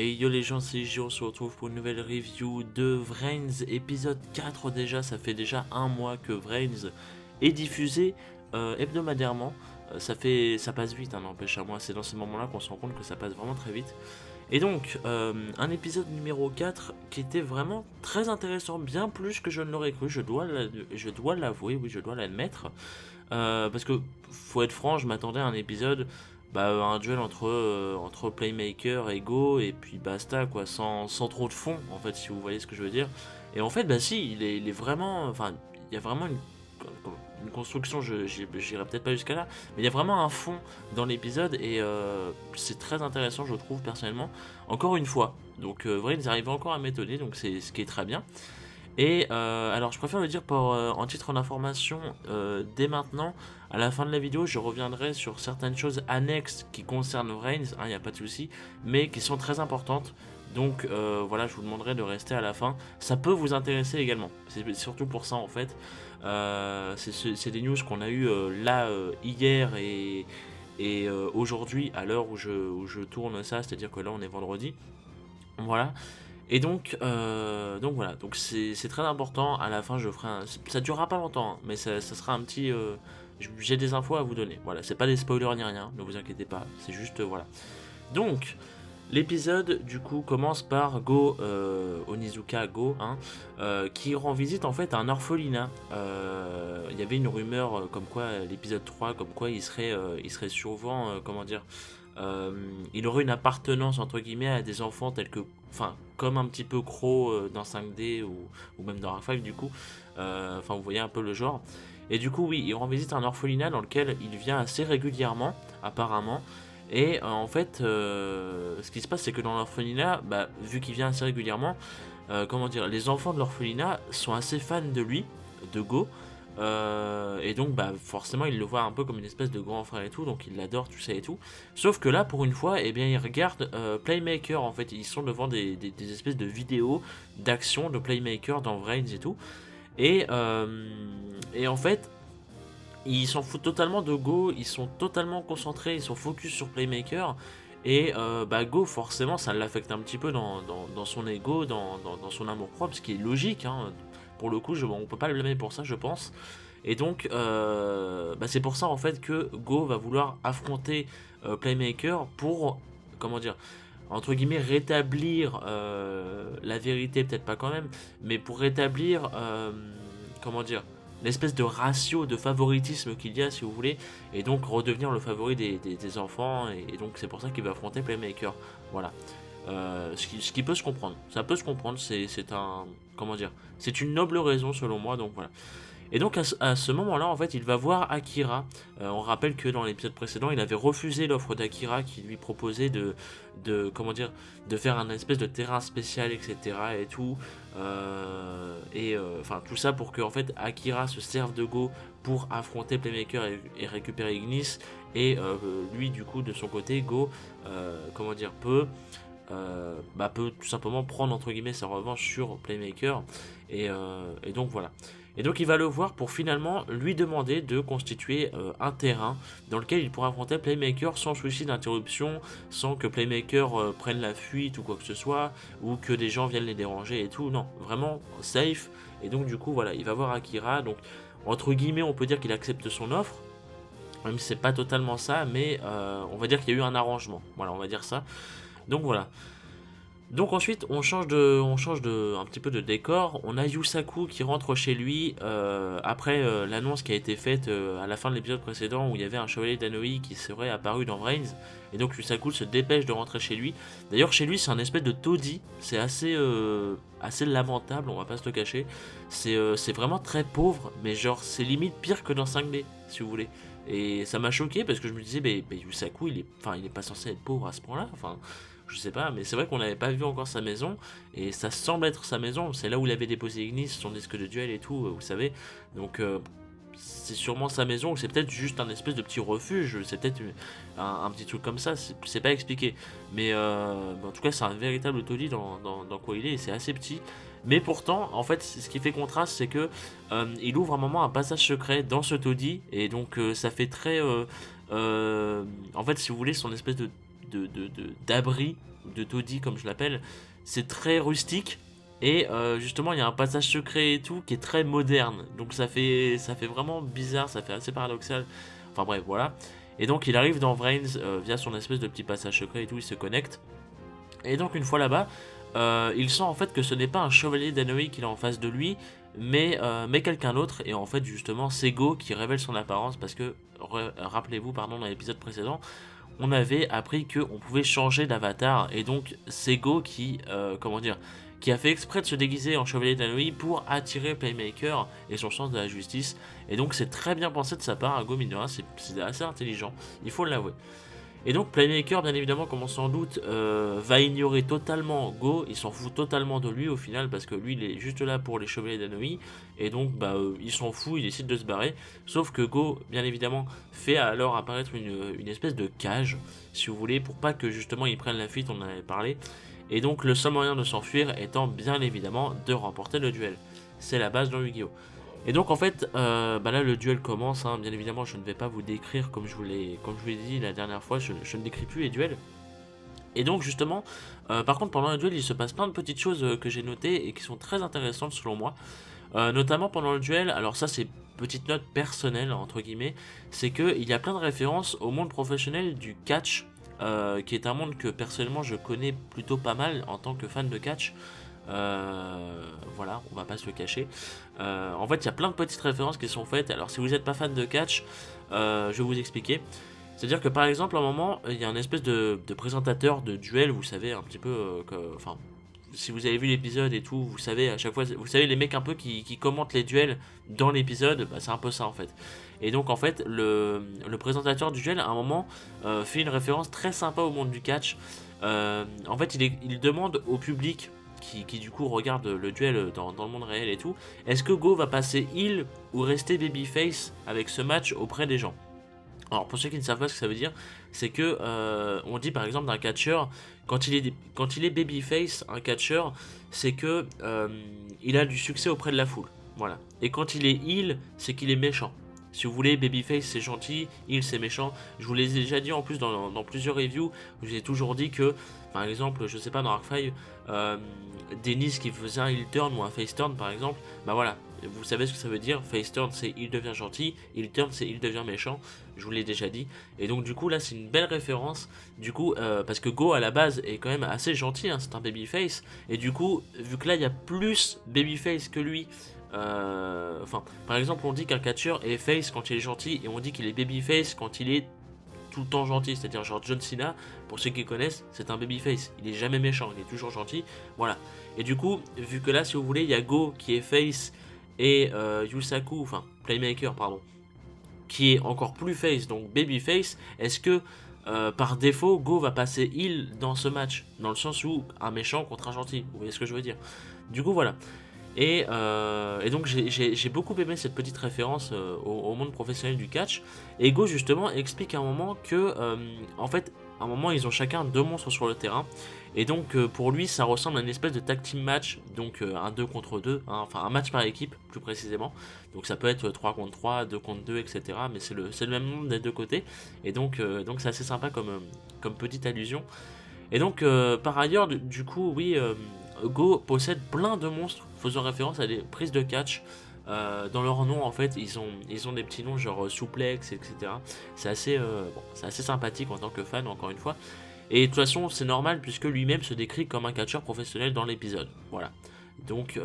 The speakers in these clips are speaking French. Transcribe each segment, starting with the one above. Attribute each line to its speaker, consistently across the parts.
Speaker 1: Et yo les gens, c'est Gio, on se retrouve pour une nouvelle review de Vrains, épisode 4 déjà, ça fait déjà un mois que Vrains est diffusé hebdomadairement. Ça passe vite, hein, n'empêche à moi, c'est dans ces moments-là qu'on se rend compte que ça passe vraiment très vite. Et donc, un épisode numéro 4 qui était vraiment très intéressant, bien plus que je ne l'aurais cru, je dois l'avouer, oui, je dois l'admettre. Parce que, faut être franc, je m'attendais à un épisode, un duel entre Playmaker et Go, et puis basta, quoi, sans trop de fond, en fait, si vous voyez ce que je veux dire. Et en fait, bah si, il est vraiment, enfin, il y a vraiment une construction, j'irai peut-être pas jusqu'à là, mais il y a vraiment un fond dans l'épisode, et c'est très intéressant, je trouve, personnellement, encore une fois. Donc, vrai, ils arrivent encore à m'étonner, donc c'est ce qui est très bien. Et alors je préfère le dire en titre d'information dès maintenant. À la fin de la vidéo, je reviendrai sur certaines choses annexes qui concernent Reigns, il n'y a pas de souci, mais qui sont très importantes. Donc voilà, je vous demanderai de rester à la fin. Ça peut vous intéresser également. C'est surtout pour ça en fait. C'est des news qu'on a eu là hier et aujourd'hui à l'heure où je tourne ça, c'est-à-dire que là on est vendredi. Voilà. Et donc voilà, donc c'est très important. À la fin, je ferai ça durera pas longtemps, hein, mais ça sera un petit. J'ai des infos à vous donner. Voilà, c'est pas des spoilers ni rien, ne vous inquiétez pas. C'est juste voilà. Donc l'épisode du coup commence par Go, Onizuka Go, hein, qui rend visite en fait à un orphelinat. Il y avait une rumeur comme quoi l'épisode 3, comme quoi il serait souvent, comment dire. Il aurait une appartenance entre guillemets à des enfants tels que, enfin, comme un petit peu Crow dans 5D ou même dans R5 du coup. Enfin, vous voyez un peu le genre. Et du coup, oui, il rend visite à un orphelinat dans lequel il vient assez régulièrement, apparemment. Et en fait, ce qui se passe, c'est que dans l'orphelinat, vu qu'il vient assez régulièrement, comment dire, les enfants de l'orphelinat sont assez fans de lui, de Go. Et donc forcément il le voit un peu comme une espèce de grand frère et tout, donc il l'adore, tout ça et tout. Sauf que là pour une fois, eh bien il regarde Playmaker, en fait ils sont devant des espèces de vidéos d'action de Playmaker dans Vrains et tout. Et en fait ils s'en foutent totalement de Go, ils sont totalement concentrés, ils sont focus sur Playmaker. Et Go forcément ça l'affecte un petit peu dans son ego, dans son amour propre, ce qui est logique, hein. Pour le coup, on peut pas le blâmer pour ça, je pense. Et donc, c'est pour ça en fait que Go va vouloir affronter Playmaker pour, comment dire, entre guillemets, rétablir la vérité, peut-être pas quand même, mais pour rétablir, comment dire, l'espèce de ratio de favoritisme qu'il y a, si vous voulez, et donc redevenir le favori des enfants, et donc c'est pour ça qu'il va affronter Playmaker. Voilà. Ce qui peut se comprendre. Ça peut se comprendre, c'est un. Comment dire, c'est une noble raison selon moi, donc voilà. Et donc à ce moment-là, en fait, il va voir Akira. On rappelle que dans l'épisode précédent, il avait refusé l'offre d'Akira qui lui proposait comment dire, de faire un espèce de terrain spécial, etc. et tout. Enfin, tout ça pour que en fait Akira se serve de Go pour affronter Playmaker et récupérer Ignis. Et lui, du coup, de son côté, Go, comment dire, peut tout simplement prendre entre guillemets sa revanche sur Playmaker. Et donc voilà. Et donc il va le voir pour finalement lui demander de constituer un terrain dans lequel il pourra affronter Playmaker sans souci d'interruption, sans que Playmaker prenne la fuite ou quoi que ce soit, ou que des gens viennent les déranger et tout. Non, vraiment safe. Et donc du coup voilà, il va voir Akira. Donc entre guillemets on peut dire qu'il accepte son offre. Même si c'est pas totalement ça, mais on va dire qu'il y a eu un arrangement. Voilà, on va dire ça. Donc voilà. Donc ensuite on change un petit peu de décor. On a Yusaku qui rentre chez lui après l'annonce qui a été faite à la fin de l'épisode précédent où il y avait un chevalier d'Anoi qui serait apparu dans Vrains. Et donc Yusaku se dépêche de rentrer chez lui. D'ailleurs chez lui c'est un espèce de taudis. C'est assez lamentable, on va pas se le cacher. C'est vraiment très pauvre, mais genre c'est limite pire que dans 5D si vous voulez. Et ça m'a choqué parce que je me disais Yusaku il est pas censé être pauvre à ce point là. Enfin je sais pas, mais c'est vrai qu'on n'avait pas vu encore sa maison, et ça semble être sa maison, c'est là où il avait déposé Ignis, son disque de duel et tout, vous savez, donc c'est sûrement sa maison, ou c'est peut-être juste un espèce de petit refuge, c'est peut-être un petit truc comme ça, c'est pas expliqué, mais en tout cas c'est un véritable taudis dans quoi il est, et c'est assez petit, mais pourtant, en fait, ce qui fait contraste, c'est que il ouvre un moment un passage secret dans ce taudis, et donc ça fait très... en fait, si vous voulez, son espèce d'abri, de taudis comme je l'appelle. C'est très rustique. Et justement, il y a un passage secret et tout qui est très moderne. Donc ça fait vraiment bizarre, ça fait assez paradoxal. Enfin bref, voilà. Et donc il arrive dans Vrains via son espèce de petit passage secret et tout, il se connecte. Et donc une fois là-bas, il sent en fait que ce n'est pas un chevalier d'Anoï qu'il a en face de lui, mais quelqu'un d'autre. Et en fait justement c'est Go qui révèle son apparence parce que, rappelez-vous pardon, dans l'épisode précédent, on avait appris qu'on pouvait changer d'avatar. Et donc c'est Go qui, qui a fait exprès de se déguiser en chevalier d'Anoï pour attirer Playmaker et son sens de la justice. Et donc c'est très bien pensé de sa part, à Go Minera, c'est assez intelligent, il faut l'avouer. Et donc Playmaker, bien évidemment, comme on s'en doute, va ignorer totalement Go, il s'en fout totalement de lui au final, parce que lui il est juste là pour les chevaliers d'Anoï, et donc il s'en fout, il décide de se barrer, sauf que Go, bien évidemment, fait alors apparaître une espèce de cage, si vous voulez, pour pas que justement il prenne la fuite, on en avait parlé, et donc le seul moyen de s'enfuir étant bien évidemment de remporter le duel. C'est la base dans Yu-Gi-Oh! Et donc en fait, là le duel commence, hein. Bien évidemment je ne vais pas vous décrire comme je vous l'ai dit la dernière fois, je ne décris plus les duels. Et donc justement, par contre pendant le duel il se passe plein de petites choses que j'ai notées et qui sont très intéressantes selon moi. Notamment pendant le duel, alors ça c'est petite note personnelle entre guillemets, c'est qu'il y a plein de références au monde professionnel du catch, qui est un monde que personnellement je connais plutôt pas mal en tant que fan de catch. Voilà, on va pas se le cacher. En fait, il y a plein de petites références qui sont faites. Alors, si vous n'êtes pas fan de catch, je vais vous expliquer. C'est-à-dire que par exemple, à un moment, il y a un espèce de présentateur de duel, vous savez, un petit peu. Enfin, si vous avez vu l'épisode et tout, vous savez, à chaque fois, vous savez, les mecs un peu qui commentent les duels dans l'épisode, bah, c'est un peu ça en fait. Et donc, en fait, le présentateur du duel, à un moment, fait une référence très sympa au monde du catch. En fait, il demande au public qui du coup regarde le duel dans le monde réel et tout, est-ce que Go va passer heal ou rester babyface avec ce match auprès des gens? Alors pour ceux qui ne savent pas ce que ça veut dire, c'est que on dit par exemple d'un catcheur, quand il est babyface, un catcheur, c'est que il a du succès auprès de la foule, voilà. Et quand il est heal, c'est qu'il est méchant. Si vous voulez, babyface c'est gentil, heal c'est méchant. Je vous l'ai déjà dit en plus dans plusieurs reviews, où j'ai toujours dit que, par exemple, je sais pas, dans Arc-Five, Dennis qui faisait un heal turn ou un face turn par exemple, bah voilà, vous savez ce que ça veut dire. Face turn c'est il devient gentil, heal turn c'est il devient méchant, je vous l'ai déjà dit. Et donc du coup là c'est une belle référence, du coup parce que Go à la base est quand même assez gentil, hein, c'est un babyface, et du coup vu que là il y a plus babyface que lui, par exemple on dit qu'un catcheur est face quand il est gentil, et on dit qu'il est babyface quand il est tout le temps gentil, c'est-à-dire genre John Cena, pour ceux qui connaissent, c'est un babyface, il est jamais méchant, il est toujours gentil, voilà. Et du coup, vu que là, si vous voulez, il y a Go qui est face et Yusaku, enfin Playmaker, pardon, qui est encore plus face, donc babyface, est-ce que par défaut, Go va passer heal dans ce match, dans le sens où un méchant contre un gentil, vous voyez ce que je veux dire? Du coup, voilà. Et donc j'ai beaucoup aimé cette petite référence au monde professionnel du catch. Et Go justement explique à un moment que en fait à un moment ils ont chacun deux monstres sur le terrain. Et donc pour lui ça ressemble à une espèce de tag team match. Donc un 2 contre 2, hein, enfin un match par équipe plus précisément. Donc ça peut être 3 contre 3, 2 contre 2, etc. Mais c'est le même nombre des deux côtés. Et donc c'est assez sympa comme petite allusion. Et donc par ailleurs du coup oui, Go possède plein de monstres faisant référence à des prises de catch. Dans leur nom en fait ils ont des petits noms genre Souplex, etc. C'est assez sympathique en tant que fan, encore une fois. Et de toute façon c'est normal puisque lui-même se décrit comme un catcheur professionnel dans l'épisode, voilà. Donc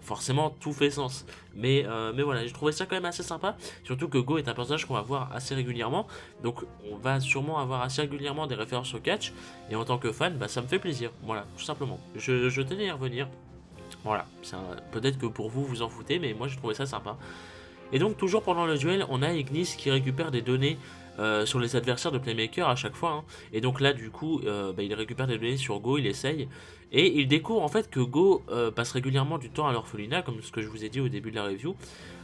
Speaker 1: forcément tout fait sens. Mais voilà, j'ai trouvé ça quand même assez sympa. Surtout que Go est un personnage qu'on va voir assez régulièrement. Donc on va sûrement avoir assez régulièrement des références au catch. Et en tant que fan, ça me fait plaisir. Voilà, tout simplement. Je tenais à y revenir. Voilà, peut-être que pour vous vous en foutez, mais moi j'ai trouvé ça sympa. Et donc toujours pendant le duel, on a Ignis qui récupère des données sur les adversaires de Playmaker à chaque fois, hein. Et donc là du coup il récupère des données sur Go, il essaye, et il découvre en fait que Go passe régulièrement du temps à l'orphelinat, comme ce que je vous ai dit au début de la review,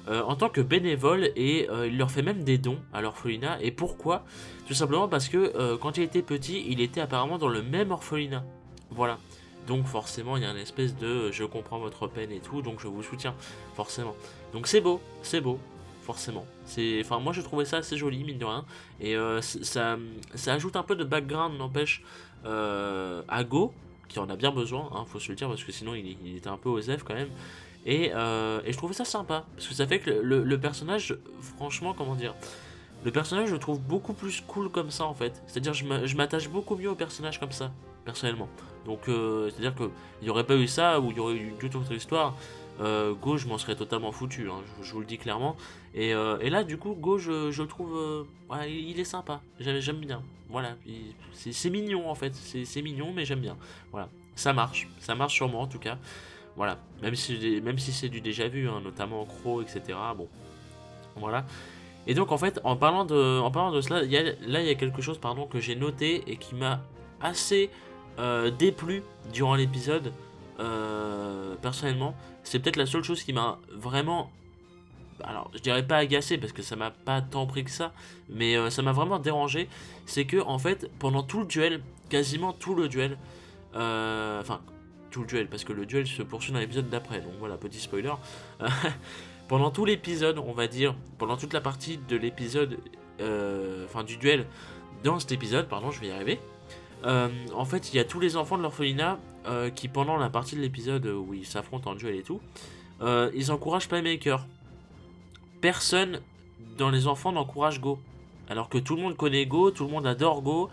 Speaker 1: en tant que bénévole, et il leur fait même des dons à l'orphelinat. Et pourquoi? Tout simplement parce que quand il était petit, il était apparemment dans le même orphelinat, voilà. Donc forcément il y a une espèce de je comprends votre peine et tout, donc je vous soutiens, forcément. Donc c'est beau, forcément. Enfin, moi je trouvais ça assez joli, mine de rien. Et ça ajoute un peu de background, n'empêche, à Go, qui en a bien besoin, hein, faut se le dire, parce que sinon il était un peu osef quand même. Et je trouvais ça sympa, parce que ça fait que le personnage, franchement, comment dire, le personnage je le trouve beaucoup plus cool comme ça en fait. C'est-à-dire je m'attache beaucoup mieux au personnage comme ça, personnellement. Donc c'est-à-dire qu'il n'y aurait pas eu ça, ou il y aurait eu une toute autre histoire, Go je m'en serais totalement foutu, hein, je vous le dis clairement. Et là du coup Go je le trouve, ouais, il est sympa, j'aime bien. Voilà, c'est mignon en fait, c'est mignon mais j'aime bien. Voilà, ça marche sur moi en tout cas. Voilà, même si c'est du déjà vu, hein, notamment en Crow, etc. Bon, voilà. Et donc en fait, en parlant de cela, là il y a quelque chose, pardon, que j'ai noté et qui m'a assez déplu durant l'épisode. Personnellement, c'est peut-être la seule chose qui m'a vraiment, alors je dirais pas agacé parce que ça m'a pas tant pris que ça, mais ça m'a vraiment dérangé. C'est que en fait, pendant tout le duel, quasiment tout le duel, enfin tout le duel, parce que le duel se poursuit dans l'épisode d'après, donc voilà, petit spoiler. Pendant tout l'épisode, on va dire, pendant toute la partie de l'épisode, enfin du duel, dans cet épisode, pardon, je vais y arriver. En fait, il y a tous les enfants de l'orphelinat qui, pendant la partie de l'épisode où ils s'affrontent en duel et tout, ils encouragent Playmaker. Personne dans les enfants n'encourage Go. Alors que tout le monde connaît Go, tout le monde adore Go,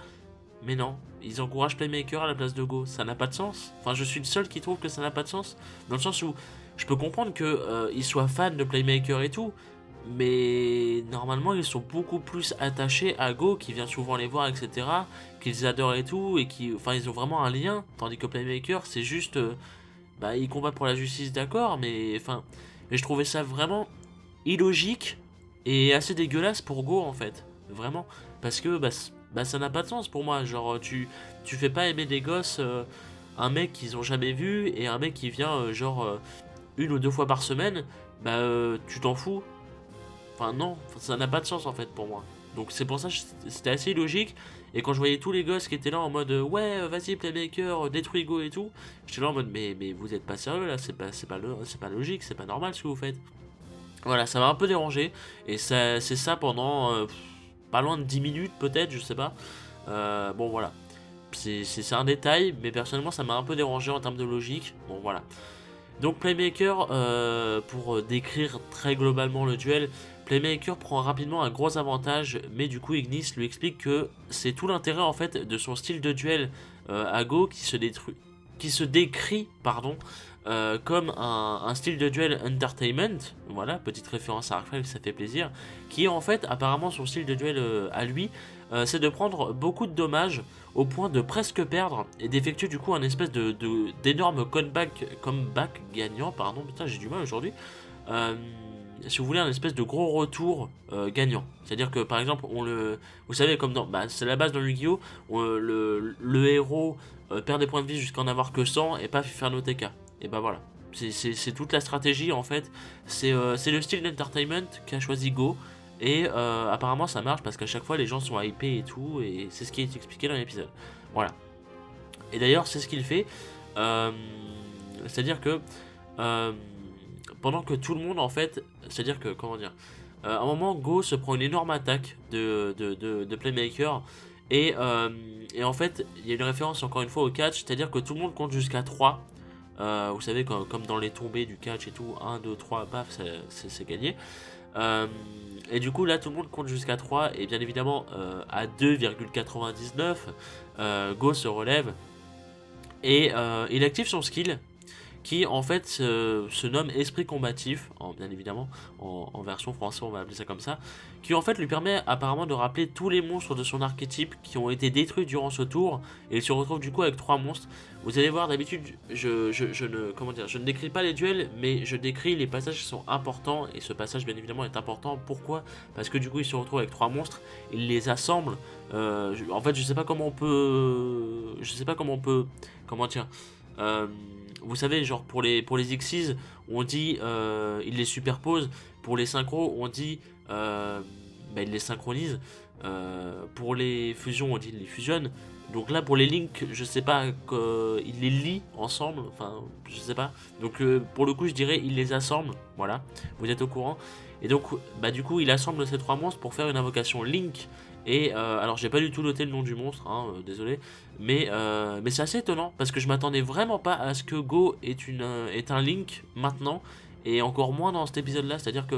Speaker 1: mais non, ils encouragent Playmaker à la place de Go. Ça n'a pas de sens. Enfin, je suis le seul qui trouve que ça n'a pas de sens. Dans le sens où je peux comprendre qu'ils soient fans de Playmaker et tout, mais normalement ils sont beaucoup plus attachés à Go, qui vient souvent les voir, etc., qu'ils adorent et tout, et enfin ils ont vraiment un lien, tandis que Playmaker c'est juste, bah il combat pour la justice, d'accord, mais enfin, je trouvais ça vraiment illogique et assez dégueulasse pour Go en fait, vraiment, parce que bah ça n'a pas de sens pour moi, genre tu fais pas aimer des gosses, un mec qu'ils ont jamais vu et un mec qui vient genre une ou deux fois par semaine, bah tu t'en fous. Enfin non, ça n'a pas de sens en fait pour moi. Donc c'est pour ça que c'était assez illogique. Et quand je voyais tous les gosses qui étaient là en mode ouais vas-y Playmaker, détruis Go et tout, j'étais là en mode mais vous êtes pas sérieux là, c'est pas logique, c'est pas normal ce que vous faites. Voilà, ça m'a un peu dérangé. Et c'est ça pendant pas loin de 10 minutes peut-être, je sais pas. Bon voilà. C'est un détail, mais personnellement ça m'a un peu dérangé en termes de logique. Bon voilà. Donc Playmaker, pour décrire très globalement le duel, Playmaker prend rapidement un gros avantage, mais du coup Ignis lui explique que c'est tout l'intérêt en fait de son style de duel à Go qui se décrit, pardon, comme un style de duel entertainment, voilà, petite référence à Arcfrag, ça fait plaisir, qui est en fait apparemment son style de duel à lui, c'est de prendre beaucoup de dommages au point de presque perdre et d'effectuer du coup un espèce d'énorme comeback gagnant, pardon, putain j'ai du mal aujourd'hui, si vous voulez un espèce de gros retour gagnant. C'est-à-dire que par exemple, vous savez comme c'est la base dans Yu-Gi-Oh! Le héros perd des points de vie jusqu'à en avoir que 100 et pas faire nos TK. Et bah voilà, c'est toute la stratégie en fait, c'est le style d'entertainment qu'a choisi Go. Et apparemment ça marche parce qu'à chaque fois les gens sont hypés et tout, et c'est ce qui est expliqué dans l'épisode. Voilà. Et d'ailleurs c'est ce qu'il fait, c'est-à-dire que pendant que tout le monde en fait, c'est-à-dire que comment dire, à un moment Go se prend une énorme attaque de Playmaker, et en fait il y a une référence encore une fois au catch, c'est-à-dire que tout le monde compte jusqu'à 3. Vous savez comme dans les tombées du catch et tout, 1, 2, 3, paf, c'est gagné. Et du coup là tout le monde compte jusqu'à 3 et bien évidemment à 2,99 Go se relève et il active son skill qui en fait se nomme Esprit Combatif, bien évidemment en version française on va appeler ça comme ça, qui en fait lui permet apparemment de rappeler tous les monstres de son archétype qui ont été détruits durant ce tour, et il se retrouve du coup avec 3 monstres. Vous allez voir, d'habitude je ne décris pas les duels, mais je décris les passages qui sont importants, et ce passage bien évidemment est important. Pourquoi? Parce que du coup il se retrouve avec 3 monstres, il les assemble, en fait je sais pas comment on peut comment dire, vous savez, genre pour les Xyz, on dit il les superpose. Pour les synchros, on dit il les synchronise. Pour les fusions, on dit il les fusionne. Donc là, pour les links, je sais pas, il les lie ensemble. Enfin, je sais pas. Donc pour le coup, je dirais il les assemble. Voilà, vous êtes au courant. Et donc bah du coup il assemble ces 3 monstres pour faire une invocation Link. Et alors j'ai pas du tout noté le nom du monstre, hein, désolé, mais c'est assez étonnant parce que je m'attendais vraiment pas à ce que Go est un Link maintenant, et encore moins dans cet épisode là, c'est-à-dire que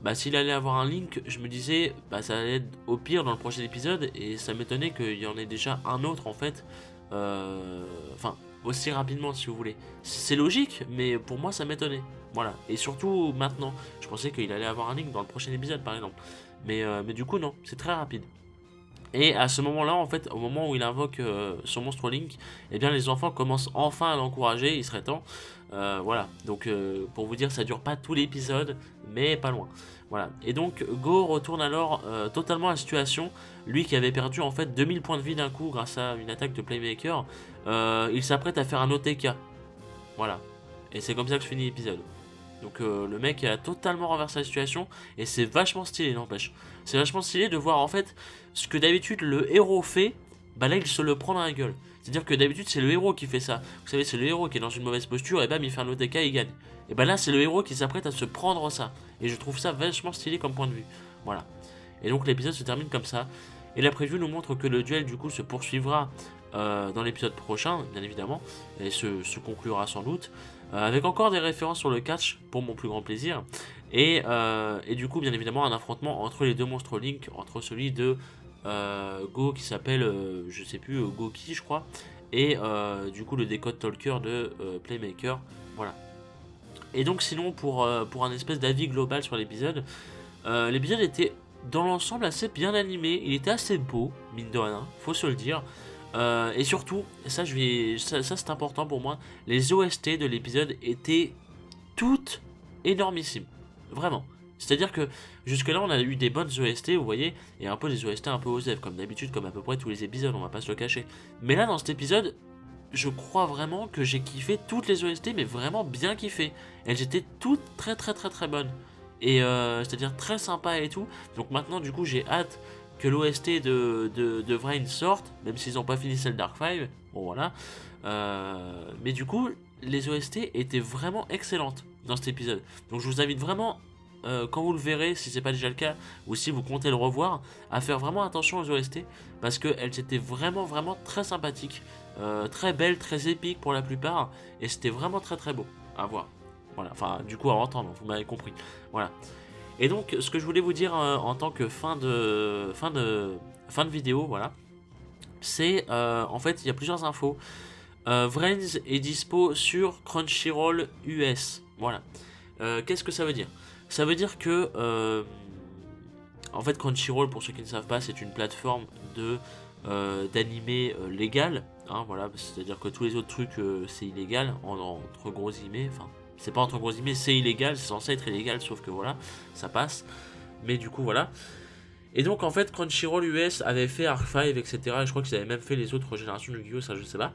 Speaker 1: bah, s'il allait avoir un Link, je me disais bah ça allait être au pire dans le prochain épisode, et ça m'étonnait qu'il y en ait déjà un autre en fait, enfin aussi rapidement si vous voulez. C'est logique, mais pour moi ça m'étonnait, voilà, et surtout maintenant, je pensais qu'il allait avoir un Link dans le prochain épisode par exemple, mais du coup non, c'est très rapide. Et à ce moment-là, en fait, au moment où il invoque son monstre Link, eh bien les enfants commencent enfin à l'encourager, il serait temps. Voilà, donc pour vous dire, ça dure pas tout l'épisode, mais pas loin. Voilà, et donc Go retourne alors totalement à la situation. Lui qui avait perdu en fait 2000 points de vie d'un coup grâce à une attaque de Playmaker, il s'apprête à faire un OTK. Voilà, et c'est comme ça que se finit l'épisode. Donc le mec a totalement renversé la situation, et c'est vachement stylé, n'empêche. C'est vachement stylé de voir en fait ce que d'habitude le héros fait, bah là il se le prend dans la gueule. C'est-à-dire que d'habitude c'est le héros qui fait ça. Vous savez, c'est le héros qui est dans une mauvaise posture, et bam il fait un OTK et il gagne. Et bah là c'est le héros qui s'apprête à se prendre ça. Et je trouve ça vachement stylé comme point de vue. Voilà. Et donc l'épisode se termine comme ça. Et la preview nous montre que le duel du coup se poursuivra dans l'épisode prochain, bien évidemment, et se conclura sans doute, avec encore des références sur le catch pour mon plus grand plaisir, et du coup bien évidemment un affrontement entre les deux monstres Link, entre celui de Go qui s'appelle, je sais plus, Goki je crois, et du coup le décode talker de Playmaker, voilà. Et donc sinon pour un espèce d'avis global sur l'épisode était dans l'ensemble assez bien animé, il était assez beau, mine de rien, faut se le dire. Et surtout, ça c'est important pour moi, les OST de l'épisode étaient toutes énormissimes, vraiment. C'est-à-dire que jusque-là on a eu des bonnes OST, vous voyez, et un peu des OST un peu osef, comme d'habitude, comme à peu près tous les épisodes, on va pas se le cacher. Mais là dans cet épisode, je crois vraiment que j'ai kiffé toutes les OST, mais vraiment bien kiffé. Elles étaient toutes très très très très bonnes. Et c'est-à-dire très sympa et tout. Donc maintenant du coup j'ai hâte que l'OST de Vrain sorte, même s'ils n'ont pas fini celle Dark 5. Bon voilà. Mais du coup, les OST étaient vraiment excellentes dans cet épisode. Donc je vous invite vraiment, quand vous le verrez, si c'est pas déjà le cas, ou si vous comptez le revoir, à faire vraiment attention aux OST, parce qu'elles étaient vraiment vraiment très sympathiques, très belles, très épiques pour la plupart, et c'était vraiment très très beau à voir. Voilà, enfin du coup à entendre, vous m'avez compris. Voilà. Et donc ce que je voulais vous dire en tant que fin de vidéo, voilà, c'est en fait il y a plusieurs infos. Vrains est dispo sur Crunchyroll US. Voilà. Qu'est-ce que ça veut dire? Ça veut dire que en fait Crunchyroll, pour ceux qui ne savent pas, c'est une plateforme d'animé légal. Hein, voilà, c'est-à-dire que tous les autres trucs c'est illégal entre gros guillemets. Enfin, c'est pas entre gros guillemets, c'est illégal, c'est censé être illégal, sauf que voilà, ça passe. Mais du coup voilà. Et donc en fait Crunchyroll US avait fait Arc 5, etc. Et je crois qu'ils avaient même fait les autres générations de Yu-Gi-Oh, ça je sais pas.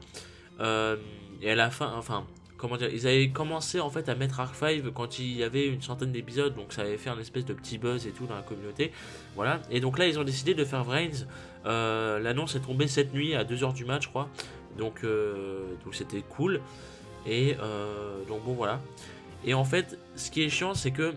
Speaker 1: Et à la fin, enfin, comment dire, ils avaient commencé en fait à mettre Arc 5 quand il y avait une centaine d'épisodes, donc ça avait fait un espèce de petit buzz et tout dans la communauté, voilà. Et donc là ils ont décidé de faire Vrains. L'annonce est tombée cette nuit à 2h du match, je crois, donc c'était cool. Et donc bon voilà. Et en fait, ce qui est chiant, c'est que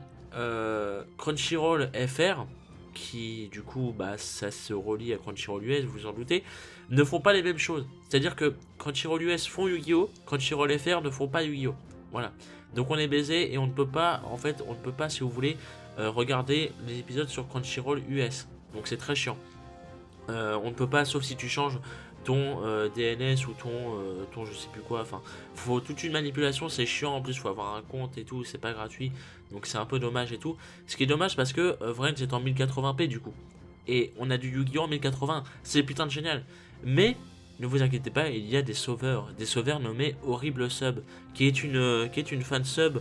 Speaker 1: Crunchyroll FR, qui du coup bah ça se relie à Crunchyroll US, vous vous en doutez, ne font pas les mêmes choses. C'est-à-dire que Crunchyroll US font Yu-Gi-Oh, Crunchyroll FR ne font pas Yu-Gi-Oh. Voilà. Donc on est baisé et on ne peut pas, en fait, on ne peut pas, si vous voulez, regarder les épisodes sur Crunchyroll US. Donc c'est très chiant. On ne peut pas, sauf si tu changes ton DNS ou ton je sais plus quoi, enfin faut toute une manipulation, c'est chiant, en plus faut avoir un compte et tout, c'est pas gratuit, donc c'est un peu dommage et tout. Ce qui est dommage parce que Vrains c'est en 1080p du coup, et on a du Yu-Gi-Oh en 1080, c'est putain de génial. Mais ne vous inquiétez pas, il y a des sauveurs nommés Horrible Sub, qui est une fan sub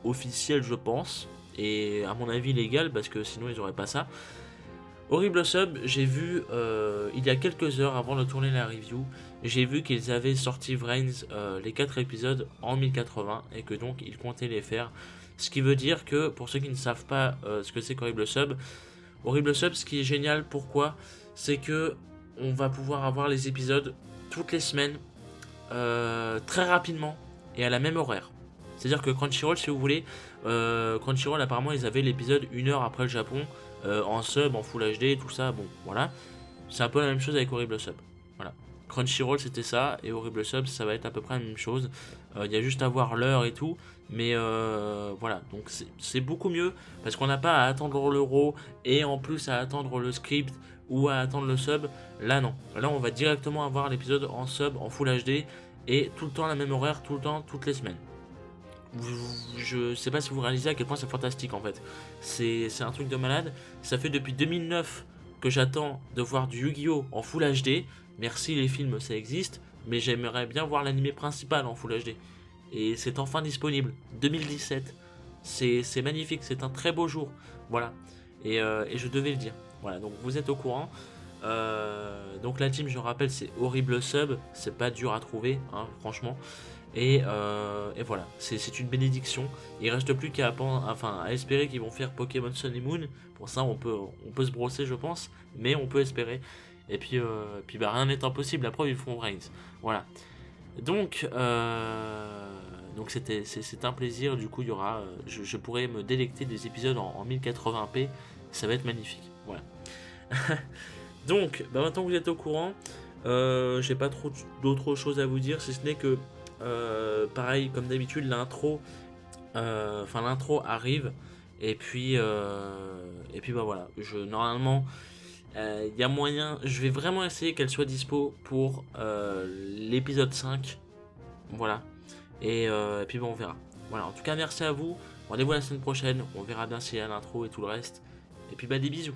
Speaker 1: officielle je pense, et à mon avis légale parce que sinon ils auraient pas ça. Horrible Sub, j'ai vu il y a quelques heures avant de tourner la review, j'ai vu qu'ils avaient sorti Vrains les 4 épisodes en 1080 et que donc ils comptaient les faire. Ce qui veut dire que pour ceux qui ne savent pas ce que c'est qu'Horrible Sub, ce qui est génial, pourquoi? C'est que on va pouvoir avoir les épisodes toutes les semaines très rapidement et à la même horaire. C'est-à-dire que Crunchyroll, si vous voulez, Crunchyroll apparemment ils avaient l'épisode 1 heure après le Japon, en sub, en Full HD, tout ça, bon voilà. C'est un peu la même chose avec Horrible Sub. Voilà. Crunchyroll c'était ça, et Horrible Sub ça va être à peu près la même chose. Il y a juste à voir l'heure et tout, mais voilà, donc c'est beaucoup mieux, parce qu'on n'a pas à attendre l'euro, et en plus à attendre le script, ou à attendre le sub. Là non, là on va directement avoir l'épisode en sub, en Full HD, et tout le temps la même horaire, tout le temps, toutes les semaines. Je sais pas si vous réalisez à quel point c'est fantastique en fait. C'est un truc de malade. Ça fait depuis 2009 que j'attends de voir du Yu-Gi-Oh en Full HD. Merci les films, ça existe, mais j'aimerais bien voir l'animé principal en Full HD. Et c'est enfin disponible. 2017. C'est magnifique, c'est un très beau jour. Voilà. Et je devais le dire. Voilà, donc vous êtes au courant. Donc la team, je rappelle, c'est Horrible Sub. C'est pas dur à trouver, hein, franchement. Et voilà, c'est une bénédiction. Il reste plus à espérer qu'ils vont faire Pokémon Sun et Moon. Pour ça, on peut se brosser, je pense, mais on peut espérer. Et puis bah, rien n'est impossible. La preuve, ils font Brains. Voilà. Donc c'est un plaisir. Du coup, il y aura, je pourrai me délecter des épisodes en 1080p. Ça va être magnifique. Voilà. Donc, bah, maintenant que vous êtes au courant, j'ai pas trop d'autres choses à vous dire, si ce n'est que pareil, comme d'habitude, l'intro arrive, et puis bah voilà, normalement, il y a moyen, je vais vraiment essayer qu'elle soit dispo pour l'épisode 5, voilà, et puis bah on verra. Voilà, en tout cas, merci à vous, rendez-vous la semaine prochaine, on verra bien s'il y a l'intro et tout le reste, et puis bah des bisous.